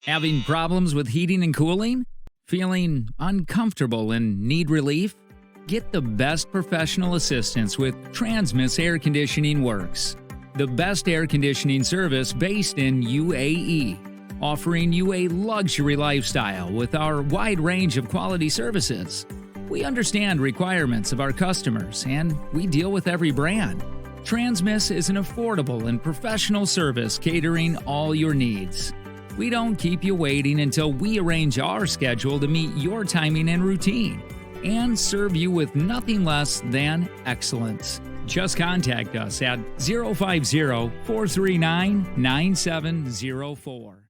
Having problems with heating and cooling? Feeling uncomfortable and need relief? Get the best professional assistance with Transmes Air Conditioning Works, the best air conditioning service based in UAE, offering you a luxury lifestyle with our wide range of quality services. We understand requirements of our customers and we deal with every brand. Transmes is an affordable and professional service catering all your needs. We don't keep you waiting until we arrange our schedule to meet your timing and routine and serve you with nothing less than excellence. Just contact us at 050-439-9704.